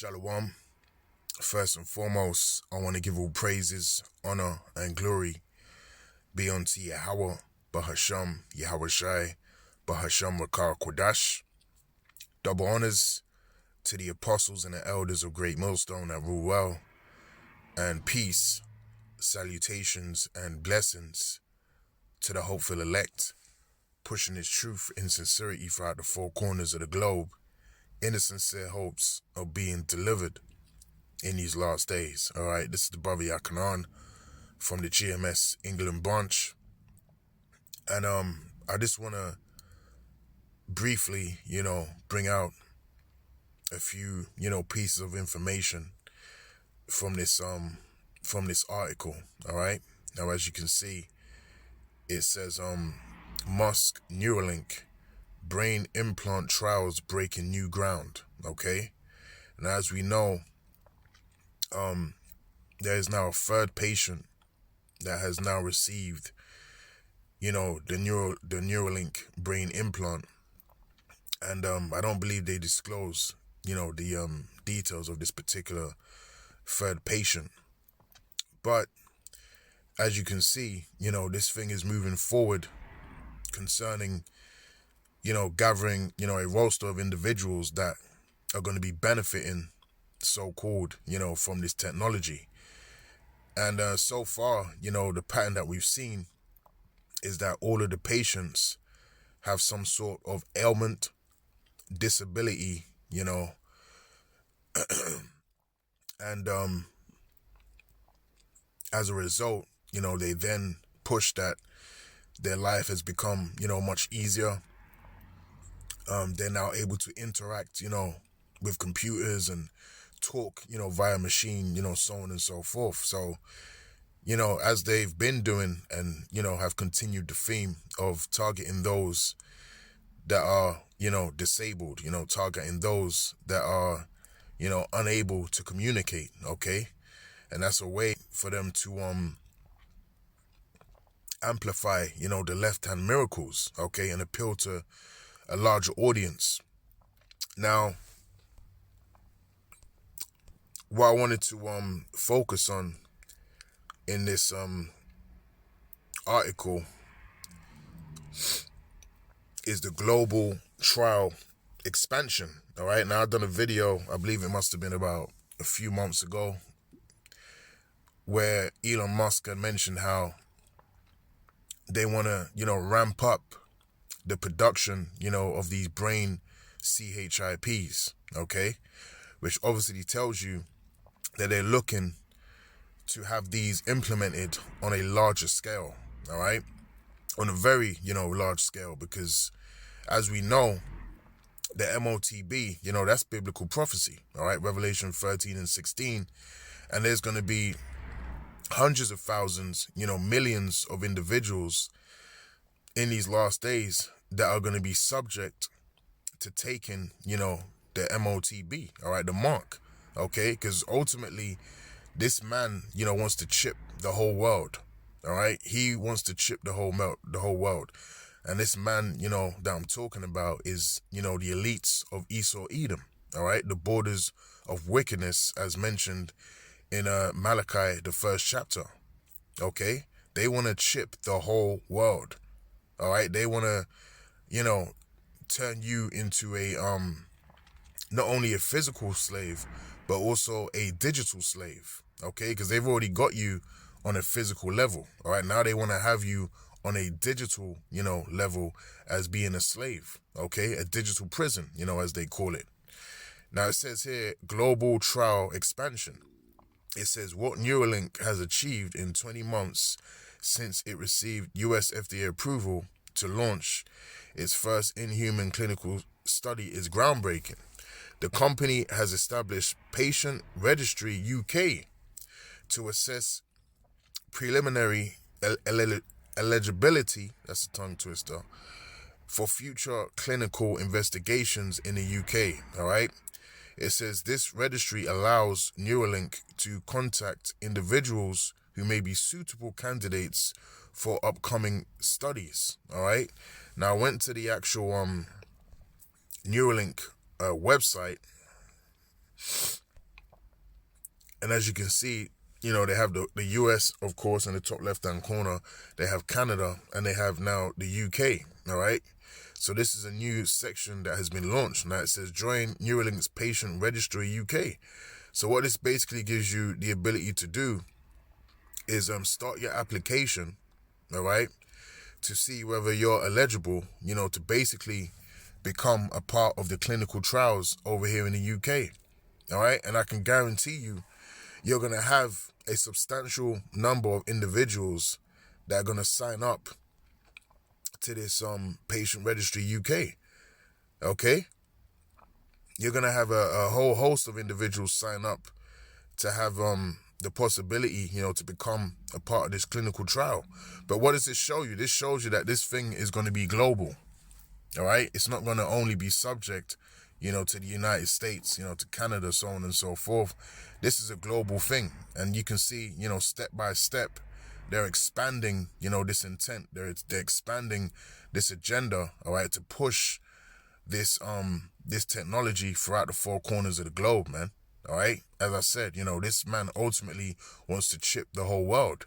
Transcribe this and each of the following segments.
Shalom. First and foremost, I want to give all praises, honor, and glory be unto Yahweh, Bahasham, Yahweh Shai, Bahasham Rakar Kodash. Double honors to the apostles and the elders of Great Millstone that rule well, and peace, salutations, and blessings to the hopeful elect, pushing his truth in sincerity throughout the four corners of the globe, in the sincere hopes of being delivered in these last days. All right, this is the brother Yakanan from the GMS England branch, and I just want to briefly, bring out a few, pieces of information from this article. All right, now as you can see, it says Musk Neuralink brain implant trials breaking new ground. Okay, and as we know, there is now a third patient that has now received, the Neuralink brain implant, and I don't believe they disclose, the details of this particular third patient. But as you can see, this thing is moving forward concerning, gathering, a roster of individuals that are going to be benefiting, so-called, from this technology. And so far, the pattern that we've seen is that all of the patients have some sort of ailment, disability, and as a result, they then push that their life has become, much easier. They're now able to interact, with computers and talk, via machine, so on and so forth. So, as they've been doing and, have continued the theme of targeting those that are, disabled, targeting those that are, unable to communicate, okay? And that's a way for them to amplify, the left-hand miracles, okay, and appeal to a larger audience. Now, what I wanted to focus on in this article is the global trial expansion. All right, now I've done a video, I believe it must have been about a few months ago, where Elon Musk had mentioned how they want to, ramp up the production, of these brain CHIPs, okay, which obviously tells you that they're looking to have these implemented on a larger scale, all right, on a very, large scale, because as we know, the MOTB, that's biblical prophecy, all right, Revelation 13 and 16, and there's going to be hundreds of thousands, millions of individuals in these last days that are going to be subject to taking, the MOTB, all right, the mark, okay, because ultimately this man, wants to chip the whole world, all right, he wants to chip the whole world, and this man, that I'm talking about is, the elites of Esau Edom, all right, the borders of wickedness as mentioned in Malachi, the first chapter, okay, they want to chip the whole world, all right, they want to, turn you into a, not only a physical slave, but also a digital slave, okay, because they've already got you on a physical level, all right, now they want to have you on a digital, level as being a slave, okay, a digital prison, as they call it. Now it says here, global trial expansion. It says what Neuralink has achieved in 20 months since it received US FDA approval to launch its first in-human clinical study is groundbreaking. The company has established Patient Registry UK to assess preliminary eligibility, that's a tongue twister, for future clinical investigations in the UK, all right? It says this registry allows Neuralink to contact individuals who may be suitable candidates for upcoming studies, all right? Now, I went to the actual Neuralink website, And as you can see, you know, they have the US, of course, in the top left-hand corner. They have Canada, and they have now the UK, all right? So this is a new section that has been launched. Now it says, join Neurink's patient registry UK. So what this basically gives you the ability to do is start your application, all right, to see whether you're eligible, you know, to basically become a part of the clinical trials over here in the UK, all right? And I can guarantee you, you're going to have a substantial number of individuals that are going to sign up to this patient registry UK, okay? You're going to have a whole host of individuals sign up to have the possibility, you know, to become a part of this clinical trial. But what does this show you? This shows you that this thing is going to be global, all right? It's not going to only be subject, you know, to the United States, you know, to Canada, so on and so forth. This is a global thing. And you can see, you know, step by step, they're expanding, you know, this intent. They're expanding this agenda, all right, to push this this technology throughout the four corners of the globe, man. All right. As I said, you know, this man ultimately wants to chip the whole world.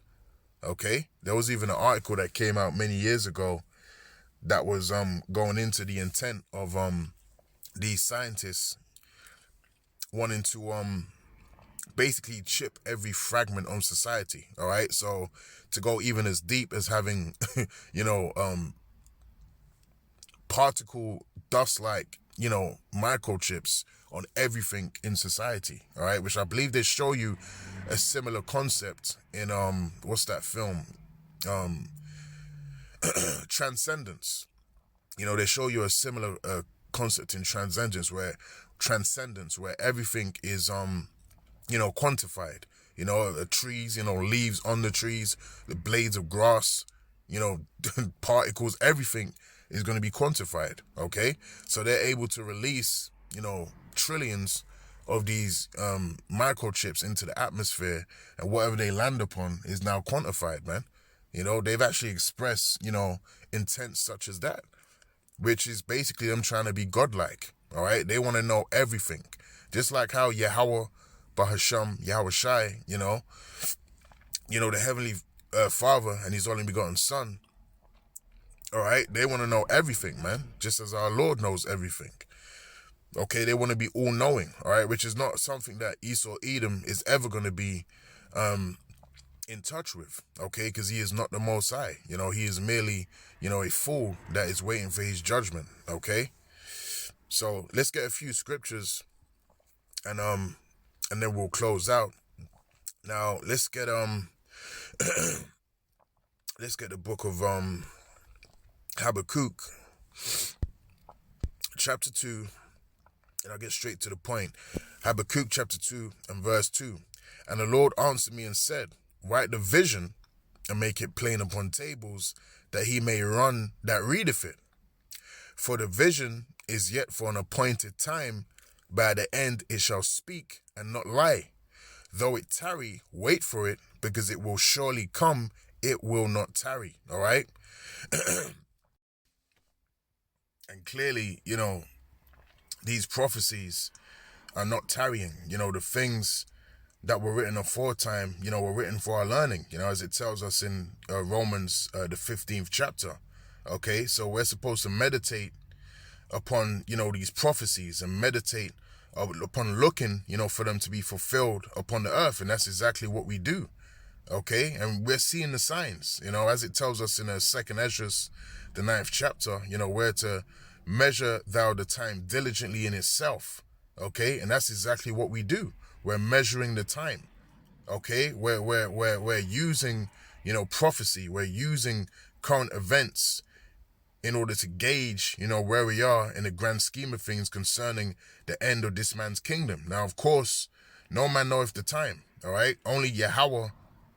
Okay. There was even an article that came out many years ago that was going into the intent of these scientists wanting to basically chip every fragment of society. All right. So to go even as deep as having, you know, particle dust like, you know, microchips on everything in society, all right, which I believe they show you a similar concept in what's that film, Transcendence. You know, they show you a similar concept in Transcendence where everything is you know, quantified. You know, the trees, you know, leaves on the trees, the blades of grass, you know, particles, everything is going to be quantified, okay? So they're able to release, you know, trillions of these microchips into the atmosphere, and whatever they land upon is now quantified, man. You know, they've actually expressed, you know, intent such as that, which is basically them trying to be godlike, all right? They want to know everything. Just like how Yahweh, Bahasham, Yahweh Shai, you know, the Heavenly Father and His only begotten Son, all right? They want to know everything, man, just as our Lord knows everything. Okay, they want to be all-knowing, all right, which is not something that Esau Edom is ever going to be in touch with, okay, because he is not the Most High. You know, he is merely, you know, a fool that is waiting for his judgment, okay? So let's get a few scriptures and then we'll close out. Now, let's get let's get the book of Habakkuk, chapter 2, and I'll get straight to the point. Habakkuk chapter 2 and verse 2. And the Lord answered me and said, write the vision and make it plain upon tables, that he may run that readeth it. For the vision is yet for an appointed time, by the end it shall speak and not lie. Though it tarry, wait for it, because it will surely come, it will not tarry. All right? And clearly, you know, these prophecies are not tarrying. You know, the things that were written aforetime, you know, were written for our learning, you know, as it tells us in Romans, the 15th chapter. Okay, so we're supposed to meditate upon, you know, these prophecies and meditate upon looking, you know, for them to be fulfilled upon the earth. And that's exactly what we do. Okay, and we're seeing the signs, you know, as it tells us in the 2nd Ezra, the 9th chapter, you know, we're to measure thou the time diligently in itself. Okay, and that's exactly what we do. We're measuring the time. Okay, we're using, you know, prophecy. We're using current events in order to gauge, you know, where we are in the grand scheme of things concerning the end of this man's kingdom. Now, of course, no man knoweth the time. All right, only Yahweh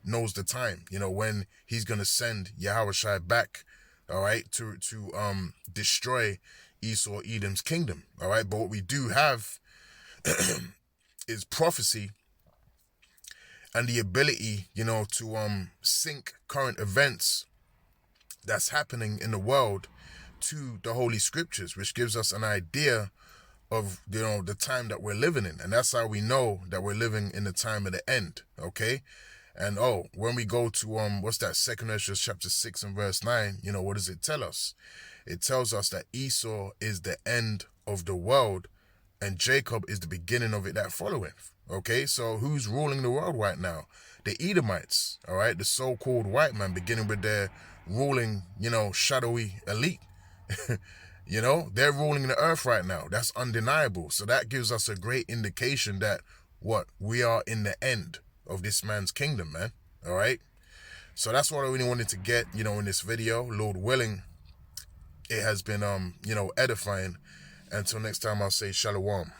knows the time. You know, when he's gonna send Yahweh Shai back. All right, to destroy Esau Edom's kingdom. All right, but what we do have is prophecy and the ability, you know, to sync current events that's happening in the world to the Holy Scriptures, which gives us an idea of, you know, the time that we're living in. And that's how we know that we're living in the time of the end, okay? And when we go to what's that, 2 Ezra chapter 6 and verse 9, you know, what does it tell us? It tells us that Esau is the end of the world and Jacob is the beginning of it that followeth. Okay, so who's ruling the world right now? The Edomites, all right, the so-called white man, beginning with their ruling, you know, shadowy elite. You know, they're ruling the earth right now. That's undeniable. So that gives us a great indication that we are in the end of this man's kingdom, man. All right. So that's what I really wanted to get, you know, in this video. Lord willing, it has been, you know, edifying. Until next time, I'll say shalom.